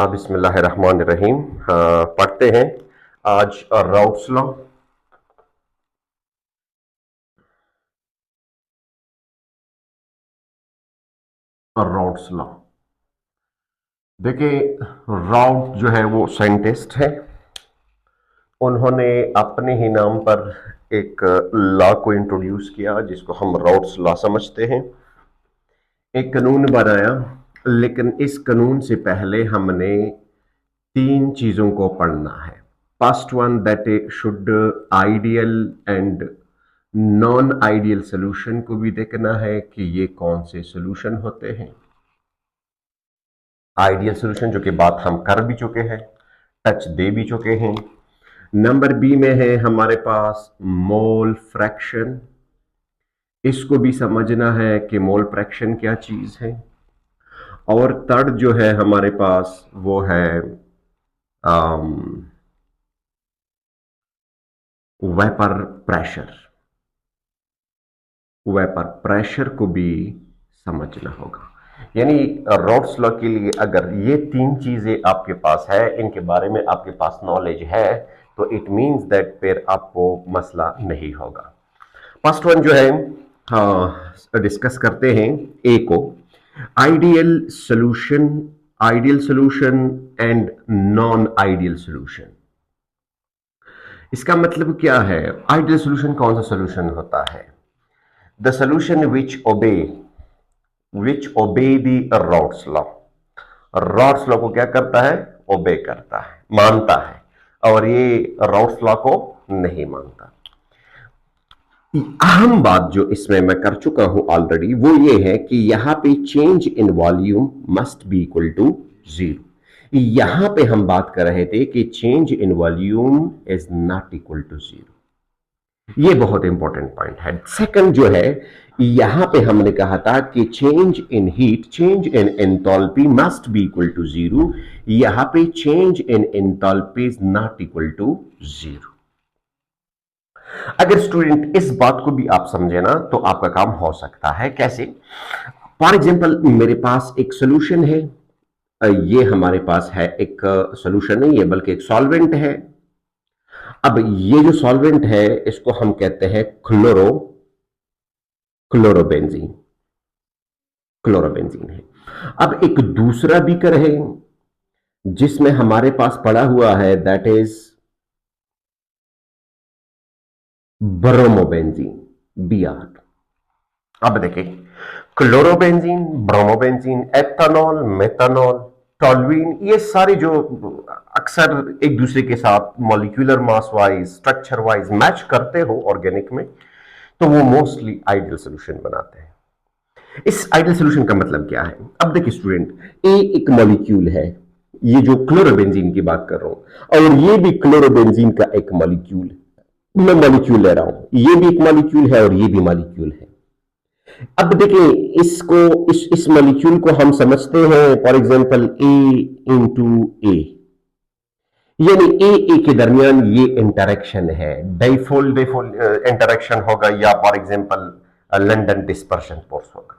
बिस्मिल्लाहिर्रहमानिर्रहीम। पढ़ते हैं आज राउट्स लॉ। राउट्स लॉ देखिए, राउट जो है वो साइंटिस्ट है। उन्होंने अपने ही नाम पर एक लॉ को इंट्रोड्यूस किया जिसको हम राउट्स लॉ समझते हैं। एक कानून बनाया, लेकिन इस कानून से पहले हमने तीन चीजों को पढ़ना है। First one that should ideal and non ideal solution को भी देखना है कि ये कौन से सोल्यूशन होते हैं। आइडियल सोल्यूशन जो कि बात हम कर भी चुके हैं, टच दे भी चुके हैं। नंबर बी में है हमारे पास मोल फ्रैक्शन। इसको भी समझना है कि मोल फ्रैक्शन क्या चीज है। और थर्ड जो है हमारे पास वो है वेपर प्रेशर। वेपर प्रेशर को भी समझना होगा। यानी रॉड्स लॉ के लिए अगर ये तीन चीजें आपके पास है, इनके बारे में आपके पास नॉलेज है, तो इट मींस दैट फिर आपको मसला नहीं होगा। फर्स्ट वन जो है, हाँ, डिस्कस करते हैं ए को। Ideal solution, ideal solution and non ideal solution. इसका मतलब क्या है? आइडियल सोल्यूशन कौन सा सोल्यूशन होता है? The solution which obey the rods law. Rods law को क्या करता है? ओबे करता है, मानता है। और ये रॉड्स लॉ को नहीं मानता। अहम बात जो इसमें मैं कर चुका हूं ऑलरेडी वो ये है कि यहां पे change in volume must be equal to zero. यहां पे हम बात कर रहे थे कि change in volume is not equal to zero. ये बहुत इंपॉर्टेंट पॉइंट है। सेकंड जो है, यहां पे हमने कहा था कि change in heat, change in enthalpy must be equal to zero. यहां पे change in enthalpy is not equal to zero. अगर स्टूडेंट इस बात को भी आप समझे ना, तो आपका काम हो सकता है। कैसे? फॉर एग्जाम्पल, मेरे पास एक सोल्यूशन है। ये हमारे पास है एक सोल्यूशन नहीं है बल्कि एक सॉल्वेंट है। अब ये जो सॉल्वेंट है इसको हम कहते हैं क्लोरोबेंजीन। क्लोरोबेंजीन है। अब एक दूसरा बीकर है जिसमें हमारे पास पड़ा हुआ है, दैट इज ब्रोमोबेंजीन, बीआर। अब देखिए, chlorobenzene, bromobenzene, ethanol, methanol, toluene, ये सारे जो अक्सर एक दूसरे के साथ molecular mass wise, structure wise match करते हो ऑर्गेनिक में, तो वो मोस्टली आइडियल सोल्यूशन बनाते हैं। इस आइडियल सोल्यूशन का मतलब क्या है? अब देखिए स्टूडेंट, ए एक मॉलिक्यूल है, ये जो क्लोरोबेंजीन की बात कर रहा हूं, और ये भी क्लोरोबेंजीन का एक मॉलिक्यूल है। मैं मॉलिक्यूल ले रहा हूं, ये भी एक मॉलिक्यूल है और ये भी मॉलिक्यूल है। अब देखिए, इसको इस मॉलिक्यूल को हम समझते हैं फॉर एग्जांपल ए इंटू ए। यानी ए के दरमियान ये इंटरेक्शन है, डाइफोल डाइफोल इंटरेक्शन होगा, या for example London dispersion force होगा।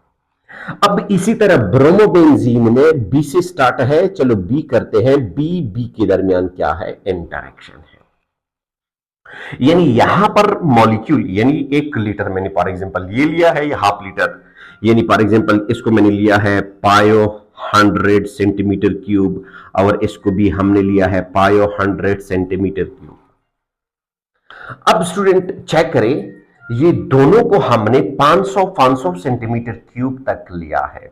अब इसी तरह ब्रोमोबेंजीन में बी से स्टार्ट है, चलो बी करते हैं, बी के दरमियान क्या है? इंटरेक्शन है। यानी यहां पर मॉलिक्यूल, यानी 1 लीटर मैंने फॉर एग्जांपल ये लिया है, या हाफ लीटर, यानी फॉर एग्जांपल इसको मैंने लिया है पायो 100 सेंटीमीटर क्यूब, और इसको भी हमने लिया है पायो 100 सेंटीमीटर क्यूब। अब स्टूडेंट चेक करें, ये दोनों को हमने 500 सेंटीमीटर क्यूब तक लिया है।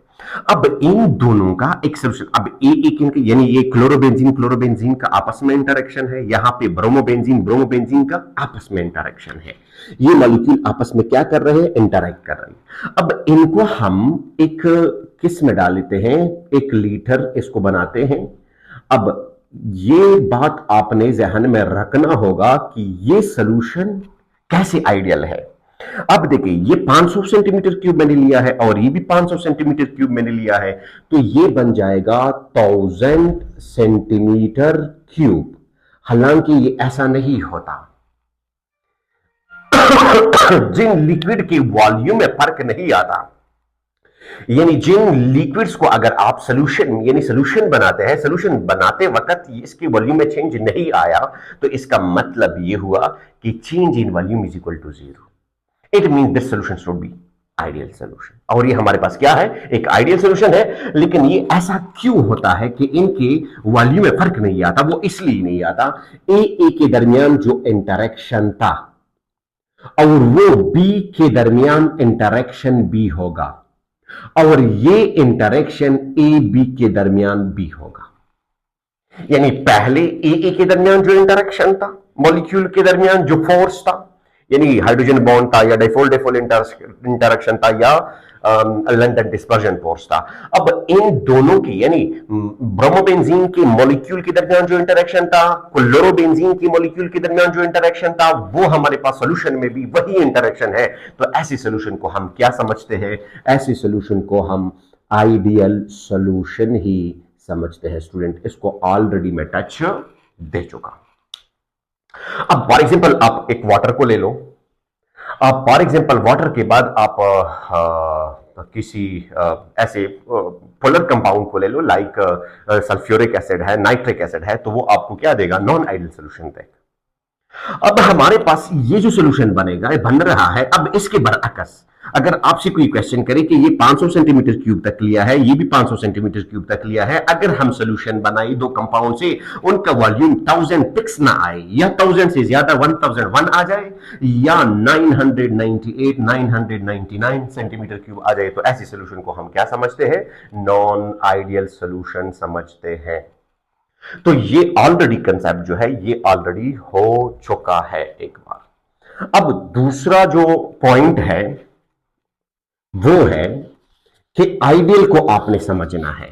अब इन दोनों का एक सोल्यूशन, अब एक यानी ये क्लोरोबेंजीन का आपस में इंटरेक्शन है, यहां पे ब्रोमोबेंजीन का आपस में इंटरेक्शन है। ये मॉलिक्यूल आपस में क्या कर रहे हैं? इंटरेक्ट कर रहे हैं। अब इनको हम एक किस में डाल लेते हैं? 1 लीटर इसको बनाते हैं। अब ये बात आपने जहन में रखना होगा कि ये सोल्यूशन कैसे आइडियल है। अब देखिए, ये 500 सेंटीमीटर क्यूब मैंने लिया है और ये भी 500 सेंटीमीटर क्यूब मैंने लिया है, तो ये बन जाएगा 1000 सेंटीमीटर क्यूब। हालांकि ये ऐसा नहीं होता। जिन लिक्विड के वॉल्यूम में फर्क नहीं आता, यानी जिन लिक्विड्स को अगर आप सोल्यूशन यानी सोल्यूशन बनाते हैं, सोल्यूशन बनाते वक्त इसकी वॉल्यूम में चेंज नहीं आया, तो इसका मतलब ये हुआ कि change in volume is equal to zero. It mean this solution should be ideal solution. और ये हमारे पास क्या है, एक आइडियल सोल्यूशन है। लेकिन ये ऐसा क्यों होता है कि इनके वॉल्यूम में फर्क नहीं आता? वो इसलिए नहीं आता, ए के दरमियान जो इंटरेक्शन था और वो बी के दरमियान इंटरेक्शन बी होगा, और ये इंटरेक्शन ए बी के दरमियान बी होगा। यानी पहले ए के दरमियान जो इंटरेक्शन था, मॉलिक्यूल के दरमियान जो फोर्स था, यानी हाइड्रोजन बॉन्ड था या डाइफोल डाइफोल इंटरेक्शन था या लंडन डिस्पर्जन फोर्स था। अब इन दोनों की यानी ब्रोमोबेंजीन के मॉलिक्यूल के दरमियान जो इंटरेक्शन था, क्लोरोबेंजीन के मॉलिक्यूल के दरमियान जो इंटरेक्शन था, वो हमारे पास सॉल्यूशन में भी वही इंटरेक्शन है। तो ऐसी सॉल्यूशन को हम क्या समझते हैं? ऐसी सॉल्यूशन को हम आइडियल सॉल्यूशन ही समझते हैं स्टूडेंट। इसको ऑलरेडी मैं टच दे चुका। अब फॉर एग्जांपल आप एक वाटर को ले लो। आप फॉर एग्जांपल वाटर के बाद आप किसी ऐसे पोलर कंपाउंड को ले लो, लाइक सल्फ्यूरिक एसिड है, नाइट्रिक एसिड है, तो वो आपको क्या देगा? नॉन आइडियल सोल्यूशन देगा। अब हमारे पास ये जो सोल्यूशन बनेगा, ये बन रहा है। अब इसके बरअक्स अगर आपसे कोई क्वेश्चन करे कि ये 500 सेंटीमीटर क्यूब तक लिया है, ये भी 500 सेंटीमीटर क्यूब तक लिया है, अगर हम सोल्यूशन बनाए दो कंपाउंड से, उनका वॉल्यूम 1000 पिक्स ना आए, या 1000 से ज्यादा 1001 आ जाए, या 998 999 सेंटीमीटर क्यूब आ जाए, तो ऐसी सोल्यूशन को हम क्या समझते हैं? नॉन आइडियल सोल्यूशन समझते हैं। तो ये ऑलरेडी कंसेप्ट जो है, ये ऑलरेडी हो चुका है एक बार। अब दूसरा जो पॉइंट है वो है कि आइडियल को आपने समझना है।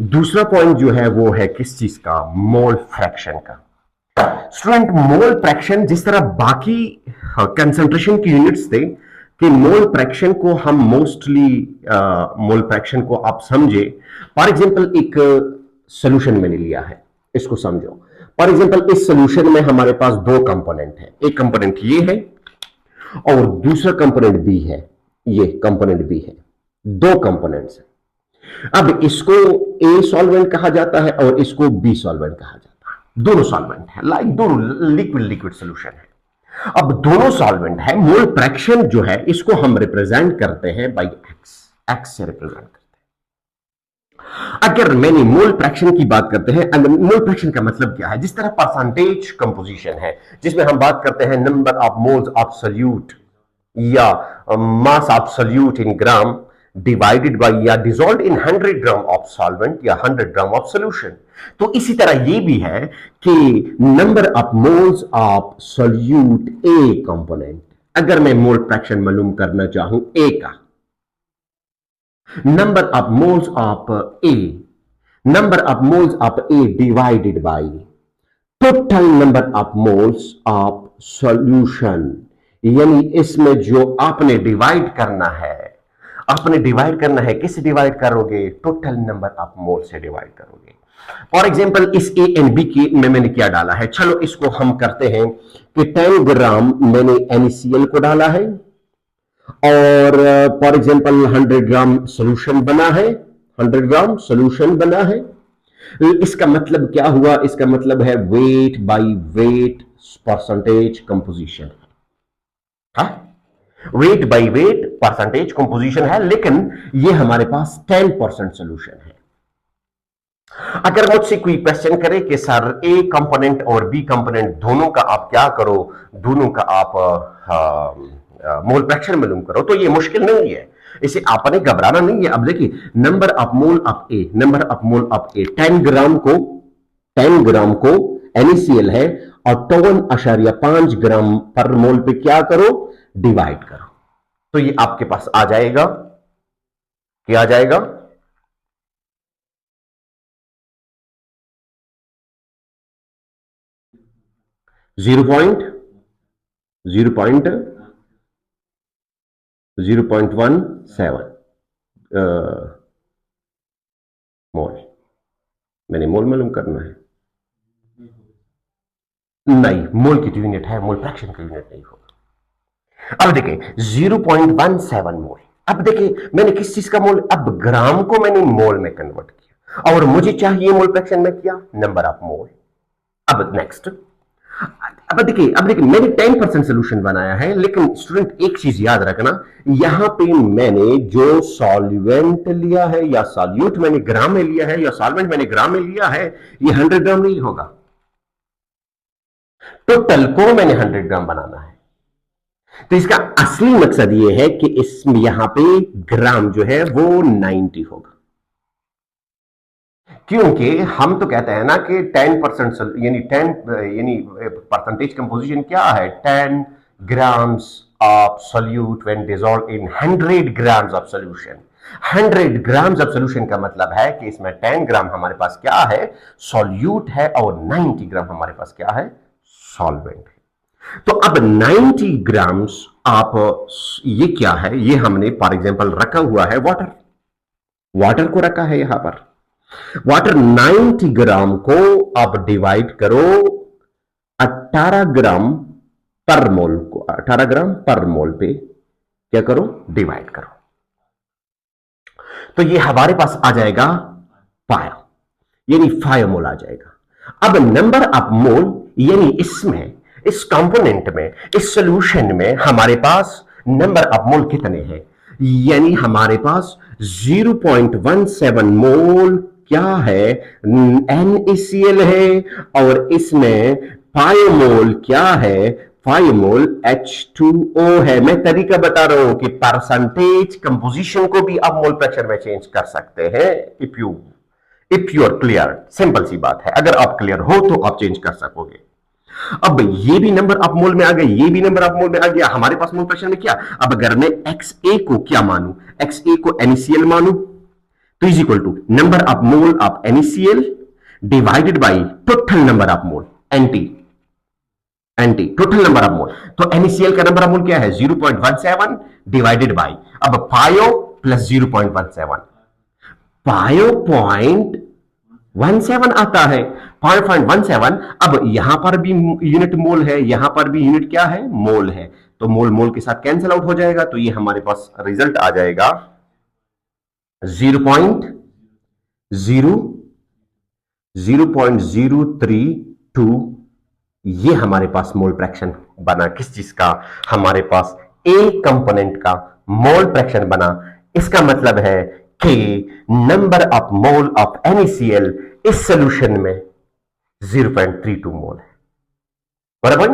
दूसरा पॉइंट जो है वो है किस चीज का? मोल फ्रैक्शन का। स्टूडेंट, मोल फ्रैक्शन जिस तरह बाकी कंसंट्रेशन की यूनिट्स थे, कि मोल फ्रैक्शन को हम मोस्टली मोल फ्रैक्शन को आप समझे, फॉर एग्जांपल एक सोल्यूशन मैंने लिया है, इसको समझो। फॉर एग्जांपल इस सोल्यूशन में हमारे पास दो कंपोनेंट है, एक कंपोनेंट ये है और दूसरा कंपोनेंट बी है। ये कंपोनेंट बी है, दो कंपोनेंट्स हैं। अब इसको ए सॉल्वेंट कहा जाता है और इसको बी सॉल्वेंट कहा जाता है। दोनों सॉल्वेंट है, लाइक दोनों लिक्विड लिक्विड सोल्यूशन है। अब दोनों सॉल्वेंट है। मोल फ्रैक्शन जो है इसको हम रिप्रेजेंट करते हैं बाय एक्स। एक्स से रिप्रेजेंट करते हैं। अगर मैंने मोल फ्रैक्शन की बात करते हैं, अगर मोल फ्रैक्शन का मतलब क्या है? जिस तरह परसेंटेज कंपोजिशन है, जिसमें हम बात करते हैं number of moles of solute या mass of solute in gram divided by या dissolve in 100 gram of solvent या 100 ग्राम ऑफ सोल्यूशन। तो इसी तरह ये भी है कि number of moles of solute A component, अगर मैं मोल फ्रैक्शन मालूम करना चाहूं ए का, number of moles of A, number of moles of A divided by total number of moles of solution, यानी इसमें जो आपने डिवाइड करना है, आपने डिवाइड करना है, किससे डिवाइड करोगे? टोटल नंबर ऑफ मोल से डिवाइड करोगे। फॉर एग्जांपल इस ए एंड बी की में मैंने क्या डाला है? चलो इसको हम करते हैं कि 10 ग्राम मैंने NaCl को डाला है और फॉर एग्जांपल 100 ग्राम सोल्यूशन बना है, 100 ग्राम सोल्यूशन बना है। इसका मतलब क्या हुआ? इसका मतलब है weight by weight percentage composition. हाँ, weight by weight percentage composition है, लेकिन ये हमारे पास 10% सोल्यूशन है। अगर मुझसे कोई क्वेश्चन करे कि सर ए कंपोनेंट और बी कंपोनेंट दोनों का आप क्या करो, दोनों का आप मोल फ्रैक्शन मालूम करो, तो ये मुश्किल नहीं है, इसे आपने घबराना नहीं है। अब देखिए, number of mole of A, number of mole of A 10 gram को, 10 ग्राम को NaCl है और 52.5 ग्राम पर मोल पे क्या करो? डिवाइड करो, तो ये आपके पास आ जाएगा, क्या आ जाएगा? जीरो पॉइंट 0.17 मोल। मैंने मोल मालूम करना है, नहीं, मोल की यूनिट है, मोल फ्रैक्शन की यूनिट नहीं होगा। अब देखिए 0.17 मोल, अब देखिए मैंने किस चीज का मोल, अब ग्राम को मैंने मोल में कन्वर्ट किया और मुझे चाहिए मोल फ्रैक्शन में क्या, नंबर ऑफ मोल। अब नेक्स्ट, अब देखिए मैंने 10% सोल्यूशन बनाया है, लेकिन स्टूडेंट एक चीज याद रखना, यहां पे मैंने जो सॉल्वेंट लिया है या सॉल्यूट मैंने ग्राम में लिया है या सॉल्वेंट मैंने ग्राम में लिया है, ये 100 ग्राम नहीं होगा, टोटल को मैंने 100 ग्राम बनाना है। तो इसका असली मकसद यह है कि इसमें यहां पे ग्राम जो है वो 90 होगा, क्योंकि हम तो कहते हैं ना कि 10% यानी 10 यानी परसेंटेज कंपोजिशन क्या है, 10 grams of solute when dissolve in 100 grams of solution. 100 grams of solution का मतलब है कि इसमें 10 ग्राम हमारे पास क्या है, सॉल्यूट है, और 90 ग्राम हमारे पास क्या है, सॉल्वेंट है। तो अब 90 ग्राम्स आप, ये क्या है, ये हमने फॉर एग्जांपल रखा हुआ है वाटर, वाटर को रखा है यहां पर। वाटर 90 ग्राम को आप डिवाइड करो 18 ग्राम पर मोल को, 18 ग्राम पर मोल पे क्या करो, डिवाइड करो, तो ये हमारे पास आ जाएगा 5, यानी 5 मोल आ जाएगा। अब नंबर ऑफ मोल यानी इसमें, इस कंपोनेंट में, इस सॉल्यूशन में हमारे पास नंबर ऑफ मोल कितने हैं, यानी हमारे पास 0.17 मोल क्या है, NaCl है, और इसमें 5 मोल क्या है, 5 मोल H2O है। मैं तरीका बता रहा हूं कि परसेंटेज कंपोजिशन को भी आप मोल फ्रैक्शन में चेंज कर सकते हैं, if you are clear. Simple सी बात है, अगर आप क्लियर हो तो आप चेंज कर सकोगे। अब ये भी नंबर ऑफ मोल में आ गया, ये भी नंबर ऑफ मोल में आ गया, हमारे पास मोल फ्रैक्शन में क्या, अब अगर मैं XA को क्या मानू, XA को NaCl मानू, तो is equal to number of mole of NaCl divided by total number of mole anti total number of mole. तो NaCl का नंबर ऑफ मोल क्या है, 0.17 डिवाइडेड बाई, अब पायो प्लस 0.17, पायो 0.17 आता है, 0.17। अब यहां पर भी यूनिट मोल है, यहां पर भी यूनिट क्या है, मोल है, तो मोल मोल के साथ कैंसिल आउट हो जाएगा, तो ये हमारे पास रिजल्ट आ जाएगा 0.032। ये हमारे पास मोल फ्रैक्शन बना, किस चीज का, हमारे पास ए कंपोनेंट का मोल फ्रैक्शन बना। इसका मतलब है कि number of mole of NaCl इस सॉल्यूशन में 0.32 मोल है, बराबर।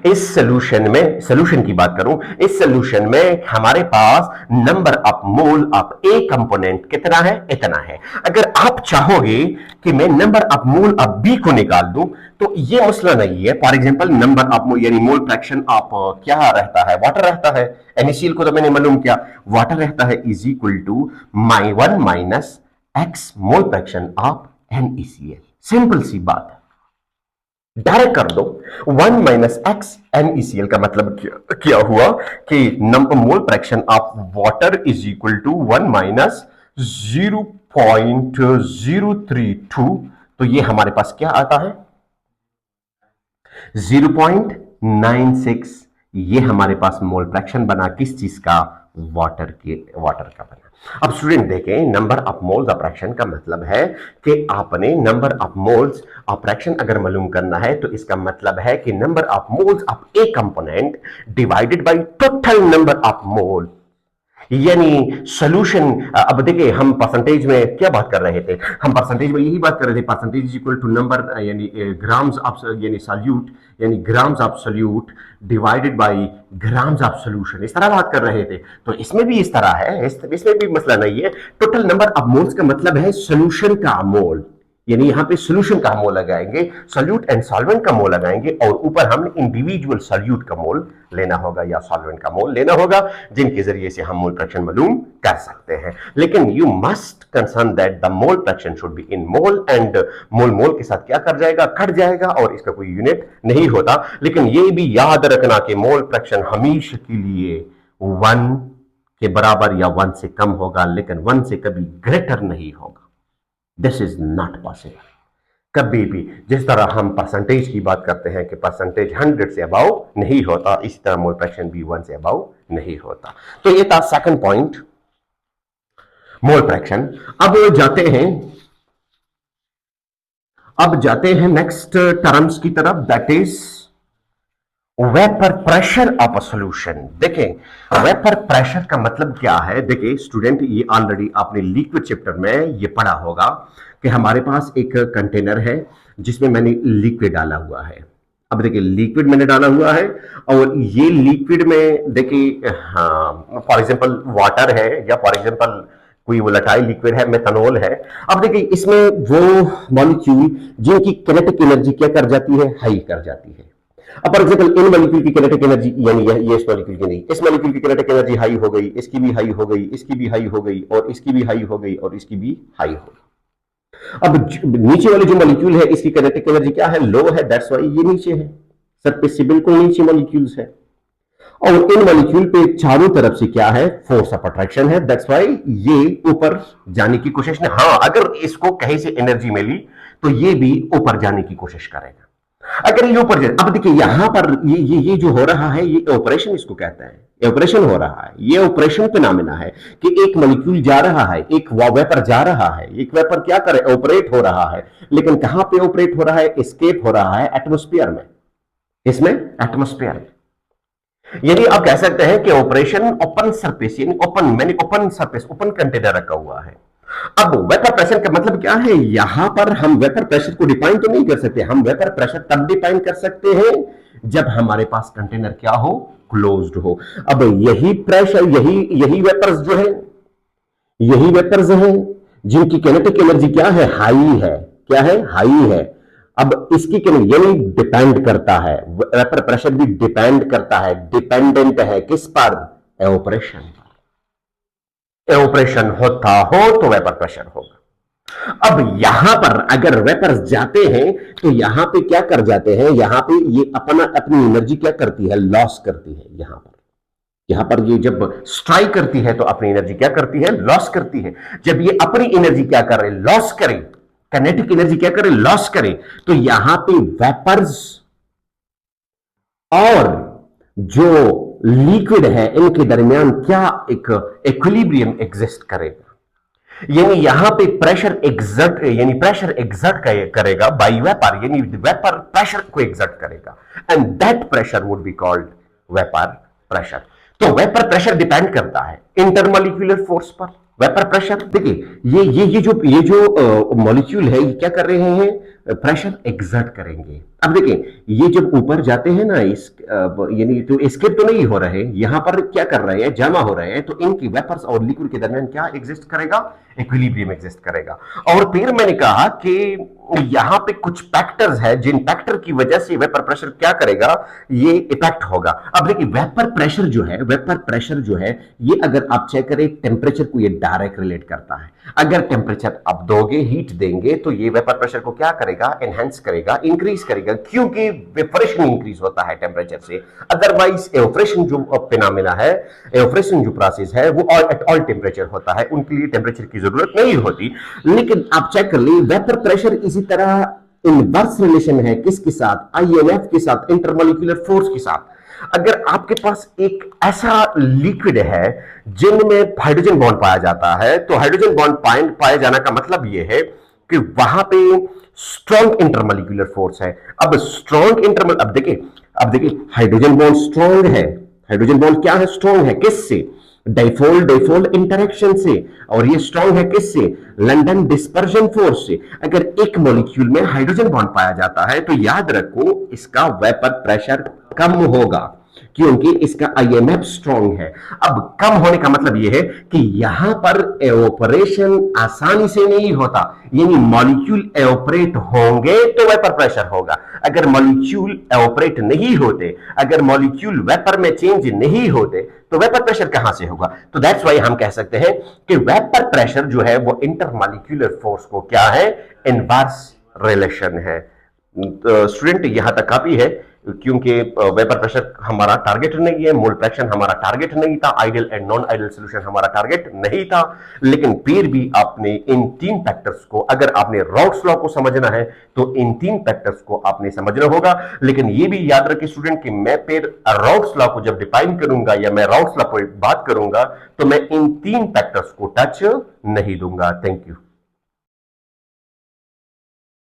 इस सॉल्यूशन में, सॉल्यूशन की बात करूं, इस सॉल्यूशन में हमारे पास number of mole of A component कितना है, इतना है। अगर आप चाहोगे कि मैं number of mole of B को निकाल दूं, तो ये मसला नहीं है। फॉर एग्जांपल नंबर ऑफ यानी मोल फ्रैक्शन ऑफ क्या रहता है, वाटर रहता है, NaCl को तो मैंने मालूम किया, वाटर रहता है, is equal to 1 minus x mole fraction of NaCl। Simple सी बात है, डायरेक्ट कर दो। 1 माइनस एक्स NaCl का मतलब क्या हुआ कि number mole fraction of water is equal to 1 minus 0.032, तो ये हमारे पास क्या आता है, 0.96। ये हमारे पास मोल फ्रैक्शन बना, किस चीज का, वाटर का बना। अब स्टूडेंट देखें, number of moles of fraction का मतलब है कि आपने number of moles of fraction अगर मालूम करना है, तो इसका मतलब है कि number of moles of A component divided by total number of मोल, यानी सॉल्यूशन। अब देखिए हम परसेंटेज में क्या बात कर रहे थे, हम परसेंटेज में यही बात कर रहे थे, percentage is equal to number यानी ग्राम्स ऑफ यानी सॉल्यूट, यानी grams of solute divided by grams of solution, इस तरह बात कर रहे थे। तो इसमें भी इस तरह है, इसमें भी मसला नहीं है। टोटल नंबर ऑफ मोल्स का मतलब है सॉल्यूशन का मोल, यानी यहां पे सॉल्यूशन का मोल लगाएंगे, सॉल्यूट एंड सॉल्वेंट का मोल लगाएंगे, और ऊपर हमने इंडिविजुअल सॉल्यूट का मोल लेना होगा या सॉल्वेंट का मोल लेना होगा, जिनके जरिए से हम मोल फ्रैक्शन मालूम कर सकते हैं। लेकिन you must concern that the mole fraction should be in mole, and mole mole के साथ क्या कर जाएगा, कट जाएगा, और इसका कोई यूनिट नहीं होता। लेकिन ये भी याद रखना कि मोल फ्रैक्शन हमेशा के लिए 1 के बराबर या 1 से कम होगा, लेकिन 1 से कभी ग्रेटर नहीं होगा। दिस इज नॉट पॉसिबल कभी भी। जिस तरह हम परसेंटेज की बात करते हैं कि परसेंटेज 100 से अबाउ नहीं होता, इसी तरह मोल फ्रैक्शन भी 1 से अबाउ नहीं होता। तो ये था सेकंड पॉइंट मोल फ्रैक्शन। अब जाते हैं नेक्स्ट टर्म्स की तरफ, that is vapour pressure of a solution. देखें वेपर प्रेशर का मतलब क्या है। देखिए स्टूडेंट, ये ऑलरेडी आपने लिक्विड चैप्टर में ये पढ़ा होगा कि हमारे पास एक कंटेनर है जिसमें मैंने लिक्विड डाला हुआ है। अब देखिए लिक्विड मैंने डाला हुआ है और ये लिक्विड में देखिए, हाँ, फॉर एग्जांपल वाटर है या फॉर एग्जांपल कोई वोलेटाइल लिक्विड है, मेथनॉल है। अब देखिए इसमें वो मॉलिक्यूल जिनकी किनेटिक एनर्जी क्या कर जाती है, हाई कर जाती है। अब फॉर एग्जांपल इन मॉलिक्यूल की किनेटिक एनर्जी, यानी ये इस मॉलिक्यूल की नहीं, इस मॉलिक्यूल की किनेटिक एनर्जी हाई हो गई, इसकी भी हाई हो गई, इसकी भी हाई हो गई, और इसकी भी हाई हो गई, और इसकी भी हाई हो गई। अब नीचे वाले जो मॉलिक्यूल है इसकी किनेटिक एनर्जी क्या है, लो है, दैट्स व्हाई ये नीचे है, सरफेस से बिल्कुल नीचे मॉलिक्यूल्स है। और इन मॉलिक्यूल पे चारों तरफ से क्या है, फोर्स ऑफ अट्रैक्शन है, दैट्स व्हाई ये ऊपर जाने की कोशिश नहीं। हाँ, अगर इसको कहीं से एनर्जी मिली तो ये भी ऊपर जाने की कोशिश करेगा। अगर ये ऊपर जाए, अब देखिए यहां पर ये जो हो रहा है ये ऑपरेशन इसको कहते हैं, ऑपरेशन हो रहा है, ये ऑपरेशन फिनोमेना है कि एक मॉलिक्यूल जा रहा है, एक वेपर जा रहा है, एक वेपर क्या करे, ऑपरेट हो रहा है। लेकिन कहां पे ऑपरेट हो रहा है, एस्केप हो रहा है एटमॉस्फेयर में, इसमें एटमॉस्फेयर में। यदि आप कह सकते हैं कि ऑपरेशन ओपन सरफेस, यानी ओपन सरफेस, ओपन कंटेनर रखा हुआ है। अब वेपर प्रेशर का मतलब क्या है, यहां पर हम वेपर प्रेशर को डिफाइन तो नहीं कर सकते, हम वेपर प्रेशर तब डिफाइन कर सकते हैं जब हमारे पास कंटेनर क्या हो, क्लोज्ड हो। अब यही प्रेशर, यही वेपर्स जो है, यही वेपर्स हैं जिनकी किनेटिक एनर्जी क्या है, हाई है, क्या है, हाई है। अब इसकी यानी डिपेंड करता है, वेपर प्रेशर भी डिपेंड करता है, डिपेंडेंट है किस पर, एवोपरेशन पर। एवोपरेशन होता हो तो वेपर प्रेशर होगा। अब यहां पर अगर वेपर्स जाते हैं तो यहां पे क्या कर जाते हैं, यहां पे ये अपनी एनर्जी क्या करती है, लॉस करती है। यहां पर ये जब स्ट्राइक करती है तो अपनी एनर्जी क्या करती है, लॉस करती है। जब ये अपनी एनर्जी क्या कर रहे, लॉस करे, काइनेटिक एनर्जी क्या करे, लॉस करे, तो यहां पे वेपर्स और जो लिक्विड है इनके दरमियान क्या एक इक्विलिब्रियम एग्जिस्ट करेगा। यानी यहां पे प्रेशर एग्जर्ट करेगा बाय वेपर, यानी वेपर प्रेशर को एग्जर्ट करेगा, and that pressure would be called vapour pressure. तो वेपर प्रेशर डिपेंड करता है इंटरमॉलिक्यूलर फोर्स पर। वेपर प्रेशर देखिए ये जो मॉलिक्यूल है ये क्या कर रहे हैं, प्रेशर एग्जर्ट करेंगे। अब देखिए ये जब ऊपर जाते हैं ना, इस यानी तो एस्केप तो नहीं हो रहे, यहां पर क्या कर रहे हैं, जमा हो रहे हैं, तो इनकी वेपर्स और लिक्विड के दरमियान क्या एग्जिस्ट करेगा, इक्विलिब्रियम एग्जिस्ट करेगा। और फिर मैंने कहा कि यहां पे कुछ फैक्टर्स है जिन फैक्टर की वजह से वेपर प्रेशर क्या करेगा, ये इफेक्ट होगा। अब देखिए वेपर प्रेशर जो है ये अगर आप चेक करें टेम्परेचर को ये डायरेक्ट रिलेट करता है। अगर टेम्परेचर आप दोगे, हीट देंगे, तो ये वेपर प्रेशर को क्या करेगा, एनहांस करेगा, इंक्रीज करेगा, क्योंकि वेपरेशन इंक्रीज होता है टेम्परेचर से। अदरवाइज एवोपरेशन जो फिनोमेना है, एवोपरेशन जो प्रोसेस है वो एट ऑल टेम्परेचर होता है, उनके लिए टेम्परेचर की जरूरत नहीं होती। लेकिन आप चेक कर लीजिए वेपर प्रेशर इसी तरह इनवर्स रिलेशन है किसके साथ, आईएमएफ के साथ, इंटरमॉलिक्यूलर फोर्स के साथ। अगर आपके पास एक ऐसा लिक्विड है जिनमें हाइड्रोजन बॉन्ड पाया जाता है, तो हाइड्रोजन बॉन्ड पाए जाने का मतलब यह है कि वहां पे स्ट्रॉन्ग इंटरमॉलिक्यूलर फोर्स है। अब स्ट्रॉन्ग अब देखिए हाइड्रोजन बॉन्ड स्ट्रॉन्ग है, हाइड्रोजन बॉन्ड क्या है, स्ट्रॉन्ग है किससे, डाइफोल इंटरेक्शन से। और ये स्ट्रॉन्ग है किससे, लंदन डिस्पर्जन फोर्स से। अगर एक मॉलिक्यूल में हाइड्रोजन बॉन्ड पाया जाता है तो याद रखो इसका वेपर प्रेशर कम होगा, क्योंकि इसका आईएमएफ स्ट्रॉन्ग है। अब कम होने का मतलब यह है कि यहां पर एवोपरेशन आसानी से नहीं होता, यानी मॉलिक्यूल एवोपरेट होंगे तो वेपर प्रेशर होगा। अगर मॉलिक्यूल एवोपरेट नहीं होते, अगर मॉलिक्यूल वेपर में चेंज नहीं होते, तो वेपर प्रेशर कहां से होगा। तो दैट्स व्हाई हम कह सकते हैं कि वेपर प्रेशर जो है वो इंटरमॉलिक्यूलर फोर्स को क्या है, इनवर्स रिलेशन है। स्टूडेंट यहां तक काफी है, क्योंकि वेपर प्रेशर हमारा टारगेट नहीं है, मोल फ्रैक्शन हमारा टारगेट नहीं था, ideal and non ideal solution हमारा टारगेट नहीं था। लेकिन फिर भी आपने इन तीन फैक्टर्स को, अगर आपने राउट्स लॉ को समझना है तो इन तीन फैक्टर्स को आपने समझना होगा। लेकिन ये भी याद रखिए स्टूडेंट कि मैं फिर राउट्स लॉ को जब डिफाइन करूंगा या मैं राउट्स लॉ पर बात करूंगा तो मैं इन तीन फैक्टर्स को टच नहीं दूंगा। Thank you.